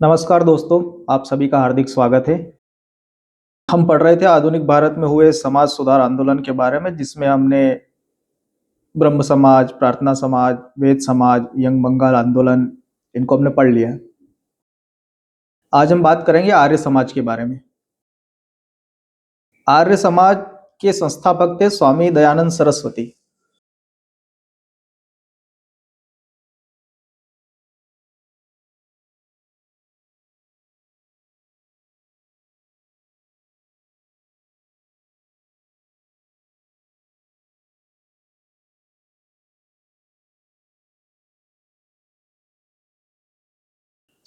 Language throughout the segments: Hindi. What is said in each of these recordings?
नमस्कार दोस्तों, आप सभी का हार्दिक स्वागत है। हम पढ़ रहे थे आधुनिक भारत में हुए समाज सुधार आंदोलन के बारे में, जिसमें हमने ब्रह्म समाज, प्रार्थना समाज, वेद समाज, यंग बंगाल आंदोलन इनको हमने पढ़ लिया है। आज हम बात करेंगे आर्य समाज के बारे में। आर्य समाज के संस्थापक थे स्वामी दयानंद सरस्वती।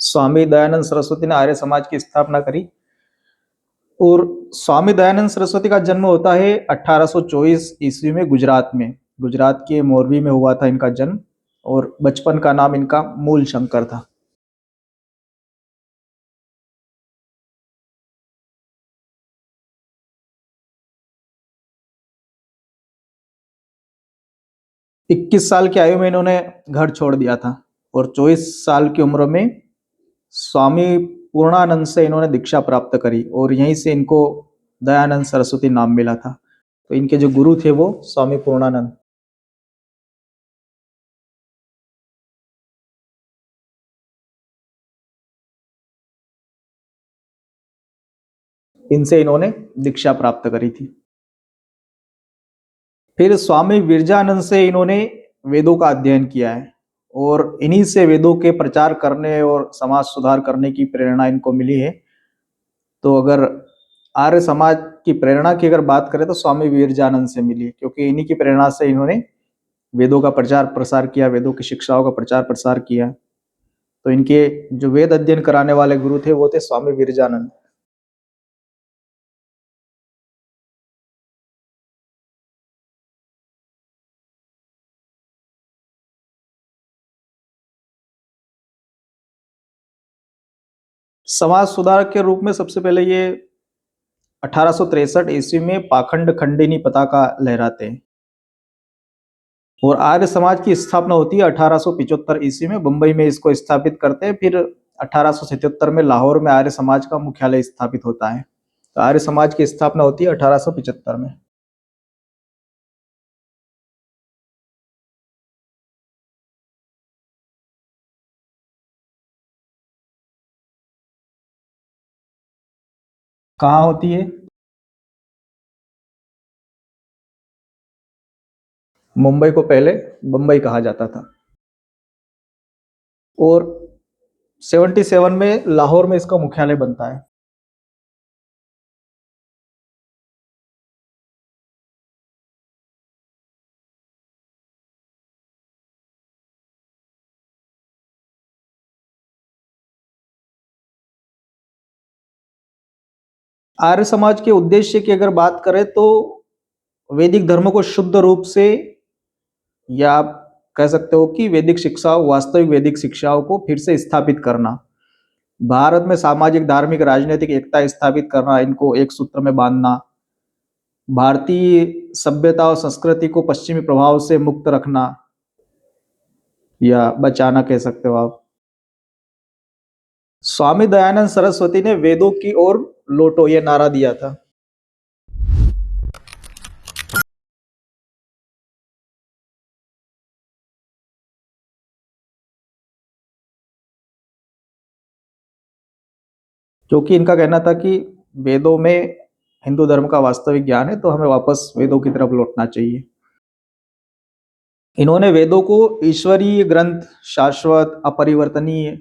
स्वामी दयानंद सरस्वती ने आर्य समाज की स्थापना करी और स्वामी दयानंद सरस्वती का जन्म होता है 1824 ईस्वी में गुजरात में। गुजरात के मोरबी में हुआ था इनका जन्म और बचपन का नाम इनका मूल शंकर था। इक्कीस साल की आयु में इन्होंने घर छोड़ दिया था और 24 साल की उम्र में स्वामी पूर्णानंद से इन्होंने दीक्षा प्राप्त करी और यहीं से इनको दयानंद सरस्वती नाम मिला था। तो इनके जो गुरु थे वो स्वामी पूर्णानंद। इनसे इन्होंने दीक्षा प्राप्त करी थी। फिर स्वामी विरजानंद से इन्होंने वेदों का अध्ययन किया है और इन्हीं से वेदों के प्रचार करने और समाज सुधार करने की प्रेरणा इनको मिली है। तो अगर आर्य समाज की प्रेरणा की अगर बात करें तो स्वामी विरजानंद से मिली, क्योंकि इन्हीं की प्रेरणा से इन्होंने वेदों का प्रचार प्रसार किया, वेदों की शिक्षाओं का प्रचार प्रसार किया। तो इनके जो वेद अध्ययन कराने वाले गुरु थे वो थे स्वामी विरजानंद। समाज सुधार के रूप में सबसे पहले ये 1863 ईस्वी में पाखंड खंडिनी पताका लहराते हैं और आर्य समाज की स्थापना होती है 1875 ईस्वी में। मुंबई में इसको स्थापित करते हैं। फिर 1877 में लाहौर में आर्य समाज का मुख्यालय स्थापित होता है। तो आर्य समाज की स्थापना होती है 1875 में। कहाँ होती है? मुंबई को पहले बम्बई कहा जाता था और 77 में लाहौर में इसका मुख्यालय बनता है। आर्य समाज के उद्देश्य की अगर बात करें तो वैदिक धर्म को शुद्ध रूप से, या आप कह सकते हो कि वैदिक शिक्षाओं, वास्तविक वैदिक शिक्षाओं को फिर से स्थापित करना, भारत में सामाजिक धार्मिक राजनीतिक एकता स्थापित करना, इनको एक सूत्र में बांधना, भारतीय सभ्यता और संस्कृति को पश्चिमी प्रभाव से मुक्त रखना या बचाना कह सकते हो आप। स्वामी दयानंद सरस्वती ने वेदों की ओर लौटो ये नारा दिया था। क्योंकि इनका कहना था कि वेदों में हिंदू धर्म का वास्तविक ज्ञान है, तो हमें वापस वेदों की तरफ लौटना चाहिए। इन्होंने वेदों को ईश्वरीय ग्रंथ, शाश्वत, अपरिवर्तनीय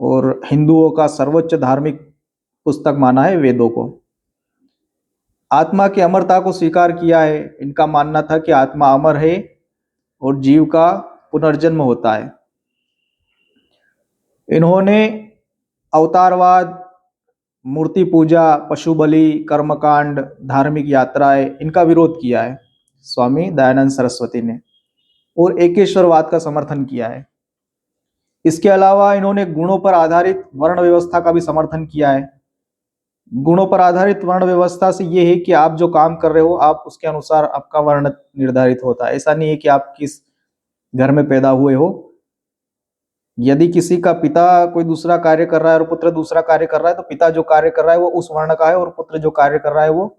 और हिंदुओं का सर्वोच्च धार्मिक पुस्तक माना है वेदों को। आत्मा की अमरता को स्वीकार किया है। इनका मानना था कि आत्मा अमर है और जीव का पुनर्जन्म होता है। इन्होंने अवतारवाद, मूर्ति पूजा, पशु बलि, कर्मकांड, धार्मिक यात्राएं, इनका विरोध किया है स्वामी दयानंद सरस्वती ने, और एकेश्वरवाद का समर्थन किया है। इसके अलावा इन्होंने गुणों पर आधारित वर्ण व्यवस्था का भी समर्थन किया है। गुणों पर आधारित वर्ण व्यवस्था से ये है कि आप जो काम कर रहे हो, आप उसके अनुसार आपका वर्ण निर्धारित होता है। ऐसा नहीं है कि आप किस घर में पैदा हुए हो, यदि किसी का पिता कोई दूसरा कार्य कर रहा है और पुत्र दूसरा कार्य कर रहा है, तो पिता जो कार्य कर रहा है वो उस वर्ण का है और पुत्र जो कार्य कर रहा है वो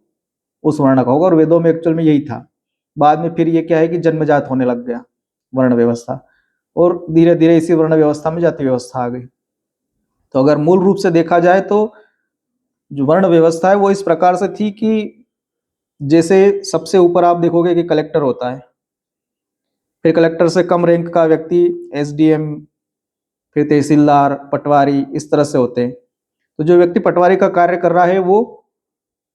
उस वर्ण का होगा। और वेदों में एक्चुअल में यही था। बाद में फिर ये क्या है कि जन्मजात होने लग गया वर्ण व्यवस्था, और धीरे धीरे इसी वर्ण व्यवस्था में जाति व्यवस्था आ गई। तो अगर मूल रूप से देखा जाए तो जो वर्ण व्यवस्था है वो इस प्रकार से थी कि जैसे सबसे ऊपर आप देखोगे कि कलेक्टर होता है, फिर कलेक्टर से कम रैंक का व्यक्ति एसडीएम, फिर तहसीलदार, पटवारी, इस तरह से होते हैं। तो जो व्यक्ति पटवारी का कार्य कर रहा है वो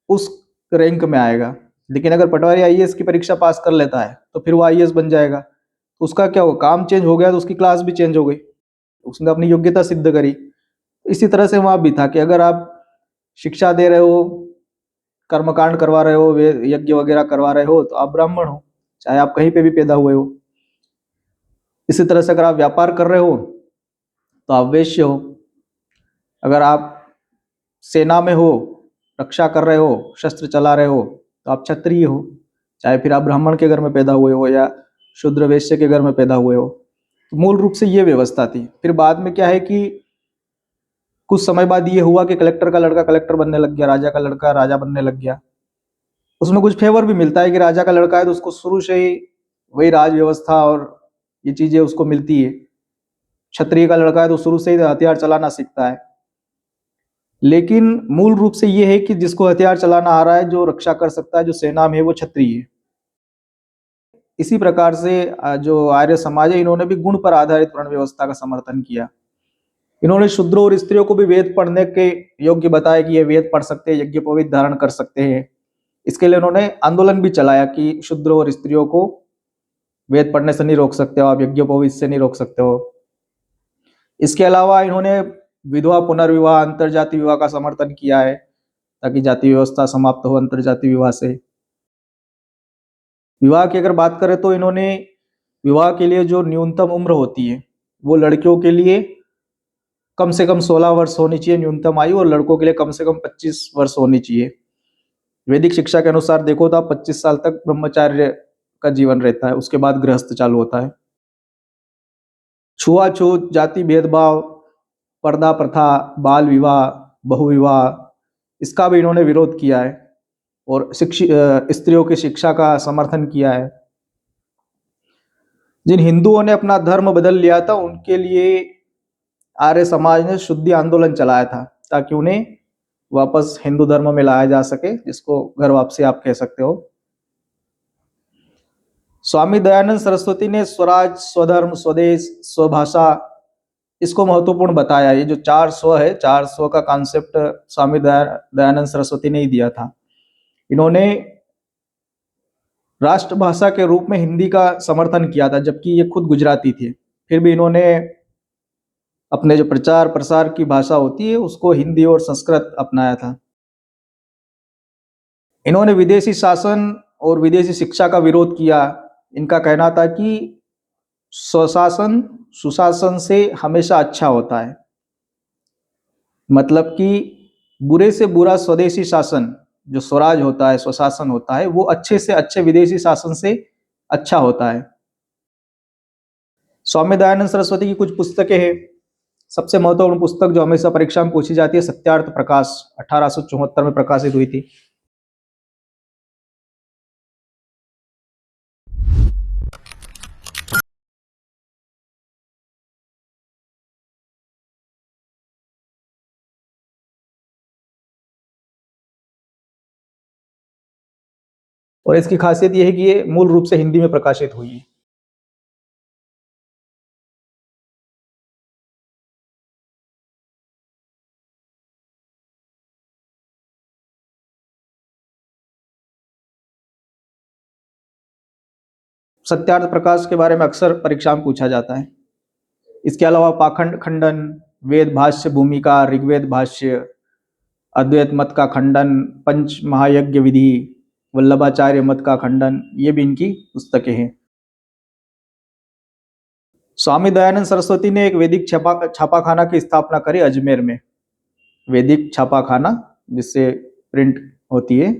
उस रैंक में आएगा। लेकिन अगर पटवारी आईएएस की परीक्षा पास कर लेता है तो फिर वो आईएएस बन जाएगा। तो उसका क्या होगा, काम चेंज हो गया तो उसकी क्लास भी चेंज हो गई, उसने अपनी योग्यता सिद्ध करी। इसी तरह से वहां भी था कि अगर आप शिक्षा दे रहे हो, कर्मकांड करवा रहे हो, यज्ञ वगैरह करवा रहे हो, तो आप ब्राह्मण हो, चाहे आप कहीं पे भी पैदा हुए हो। इसी तरह से अगर आप व्यापार कर रहे हो तो आप वैश्य हो। अगर आप सेना में हो, रक्षा कर रहे हो, शस्त्र चला रहे हो, तो आप क्षत्रिय हो, चाहे फिर आप ब्राह्मण के घर में पैदा हुए हो या शूद्र वैश्य के घर में पैदा हुए हो। तो मूल रूप से ये व्यवस्था थी। फिर बाद में क्या है कि कुछ समय बाद ये हुआ कि कलेक्टर का लड़का कलेक्टर बनने लग गया, राजा का लड़का राजा बनने लग गया। उसमें कुछ फेवर भी मिलता है कि राजा का लड़का है तो उसको शुरू से ही वही राज व्यवस्था और ये चीजें उसको मिलती है। क्षत्रिय का लड़का है तो शुरू से ही हथियार चलाना सीखता है। लेकिन मूल रूप से ये है कि जिसको हथियार चलाना आ रहा है, जो रक्षा कर सकता है, जो सेना में है, वो क्षत्रिय है। इसी प्रकार से जो आर्य समाज है, इन्होंने भी गुण पर आधारित वर्ण व्यवस्था का समर्थन किया। इन्होंने शूद्रों और स्त्रियों को भी वेद पढ़ने के योग्य बताया कि ये वेद पढ़ सकते हैं, यज्ञोपवीत धारण कर सकते हैं। इसके लिए उन्होंने आंदोलन भी चलाया कि शूद्रों और स्त्रियों को वेद पढ़ने से नहीं रोक सकते हो, आप यज्ञोपवीत से नहीं रोक सकते हो। इसके अलावा इन्होंने विधवा पुनर्विवाह, अंतरजाति विवाह का समर्थन किया है, ताकि जाति व्यवस्था समाप्त हो अंतरजाति विवाह से। विवाह की अगर बात करें तो इन्होंने विवाह के लिए जो न्यूनतम उम्र होती है वो लड़कियों के लिए कम से कम 16 वर्ष होनी चाहिए न्यूनतम आयु, और लड़कों के लिए कम से कम 25 वर्ष होनी चाहिए। वैदिक शिक्षा के अनुसार देखो तो आप 25 साल तक ब्रह्मचार्य का जीवन रहता है, उसके बाद गृहस्थ चालू होता है। छुआछूत, जाति भेदभाव, पर्दा प्रथा, बाल विवाह, बहुविवाह, इसका भी इन्होंने विरोध किया है और स्त्रियों की शिक्षा का समर्थन किया है। जिन हिंदुओं ने अपना धर्म बदल लिया था उनके लिए आर्य समाज ने शुद्धि आंदोलन चलाया था, ताकि उन्हें वापस हिंदू धर्म में लाया जा सके, जिसको घर वापसी आप कह सकते हो। स्वामी दयानंद सरस्वती ने स्वराज, स्वधर्म, स्वदेश, स्वभाषा, इसको महत्वपूर्ण बताया। ये जो 4 स्व है, 4 स्व का कॉन्सेप्ट स्वामी दयानंद सरस्वती ने ही दिया था। इन्होंने राष्ट्रभाषा के रूप में हिंदी का समर्थन किया था, जबकि ये खुद गुजराती थे। फिर भी इन्होंने अपने जो प्रचार प्रसार की भाषा होती है उसको हिंदी और संस्कृत अपनाया था। इन्होंने विदेशी शासन और विदेशी शिक्षा का विरोध किया। इनका कहना था कि स्वशासन सुशासन से हमेशा अच्छा होता है। मतलब कि बुरे से बुरा स्वदेशी शासन, जो स्वराज होता है, स्वशासन होता है, वो अच्छे से अच्छे विदेशी शासन से अच्छा होता है। स्वामी दयानंद सरस्वती की कुछ पुस्तकें हैं। सबसे महत्वपूर्ण पुस्तक जो हमेशा परीक्षा में पूछी जाती है, सत्यार्थ प्रकाश, 1874 में प्रकाशित हुई थी। और इसकी खासियत यह है कि ये मूल रूप से हिंदी में प्रकाशित हुई है। सत्यार्थ प्रकाश के बारे में अक्सर परीक्षा में पूछा जाता है। इसके अलावा पाखंड खंडन, वेद भाष्य भूमिका, ऋग्वेद भाष्य, अद्वैत मत का खंडन, पंच महायज्ञ विधि, वल्लभाचार्य मत का खंडन, ये भी इनकी पुस्तकें हैं। स्वामी दयानंद सरस्वती ने एक वैदिक छापाखाना की स्थापना करी अजमेर में। वैदिक छापाखाना, जिससे प्रिंट होती है,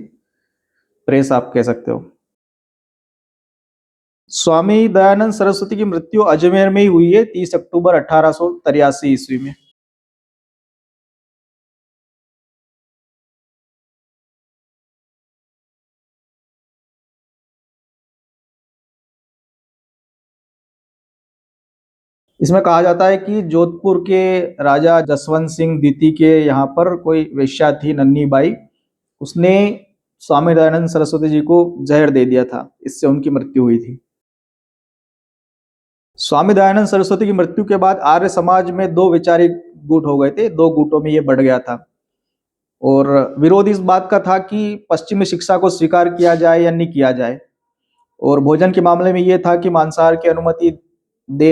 प्रेस आप कह सकते हो। स्वामी दयानंद सरस्वती की मृत्यु अजमेर में ही हुई है 30 अक्टूबर 1883 ईस्वी में। इसमें कहा जाता है कि जोधपुर के राजा जसवंत सिंह द्वितीय के यहाँ पर कोई वेश्या थी नन्ही बाई, उसने स्वामी दयानंद सरस्वती जी को जहर दे दिया था, इससे उनकी मृत्यु हुई थी। स्वामी दयानंद सरस्वती की मृत्यु के बाद आर्य समाज में दो वैचारिक गुट हो गए थे, दो गुटों में ये बढ़ गया था। और विरोध इस बात का था कि पश्चिमी शिक्षा को स्वीकार किया जाए या नहीं किया जाए। और भोजन के मामले में ये था कि मांसाहार की अनुमति दे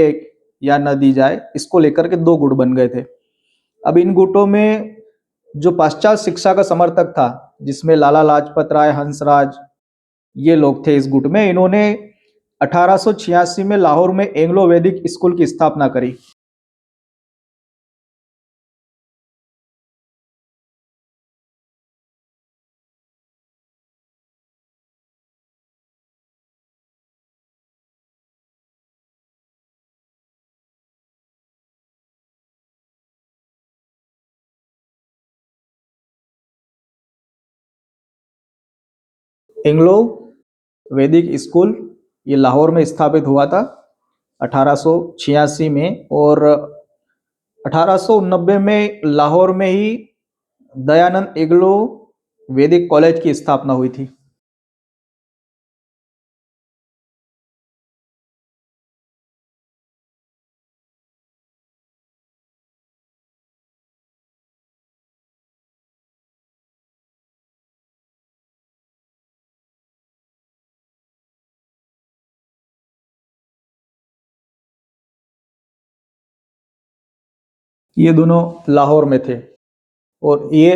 या न दी जाए, इसको लेकर के दो गुट बन गए थे। अब इन गुटों में जो पाश्चात्य शिक्षा का समर्थक था, जिसमें लाला लाजपत राय, हंसराज, ये लोग थे इस गुट में, इन्होंने 1886 में लाहौर में एंग्लो वैदिक स्कूल की स्थापना करी। एंग्लो वैदिक स्कूल ये लाहौर में स्थापित हुआ था 1886 में। और 1890 में लाहौर में ही दयानंद एंग्लो वैदिक कॉलेज की स्थापना हुई थी। ये दोनों लाहौर में थे और ये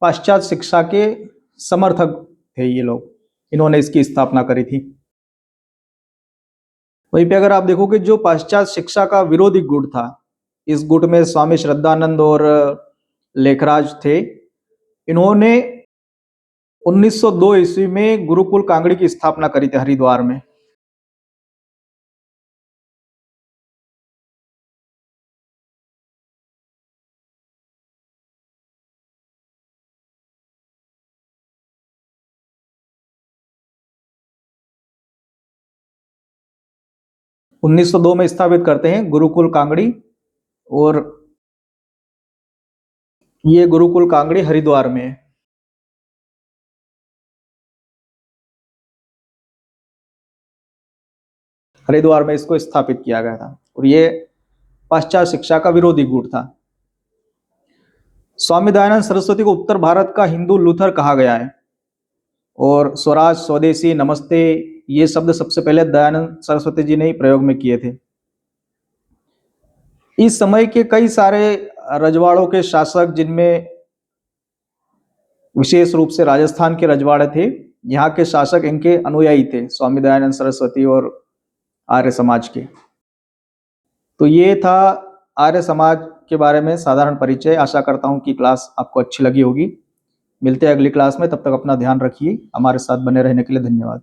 पाश्चात्य शिक्षा के समर्थक थे ये लोग, इन्होंने इसकी स्थापना करी थी। वहीं पे अगर आप देखोगे जो पाश्चात्य शिक्षा का विरोधी गुट था, इस गुट में स्वामी श्रद्धानंद और लेखराज थे। इन्होंने 1902 ईस्वी में गुरुकुल कांगड़ी की स्थापना करी थी हरिद्वार में। उन्नीस सौ दो में स्थापित करते हैं गुरुकुल कांगड़ी। और ये गुरुकुल कांगड़ी हरिद्वार में है। हरिद्वार में इसको स्थापित किया गया था और ये पाश्चात्य शिक्षा का विरोधी गुट था। स्वामी दयानंद सरस्वती को उत्तर भारत का हिंदू लूथर कहा गया है। और स्वराज, स्वदेशी, नमस्ते, ये शब्द सबसे पहले दयानंद सरस्वती जी ने ही प्रयोग में किए थे। इस समय के कई सारे रजवाड़ों के शासक, जिनमें विशेष रूप से राजस्थान के रजवाड़े थे, यहाँ के शासक इनके अनुयायी थे, स्वामी दयानंद सरस्वती और आर्य समाज के। तो ये था आर्य समाज के बारे में साधारण परिचय। आशा करता हूँ कि क्लास आपको अच्छी लगी होगी। मिलते हैं अगली क्लास में, तब तक अपना ध्यान रखिए। हमारे साथ बने रहने के लिए धन्यवाद।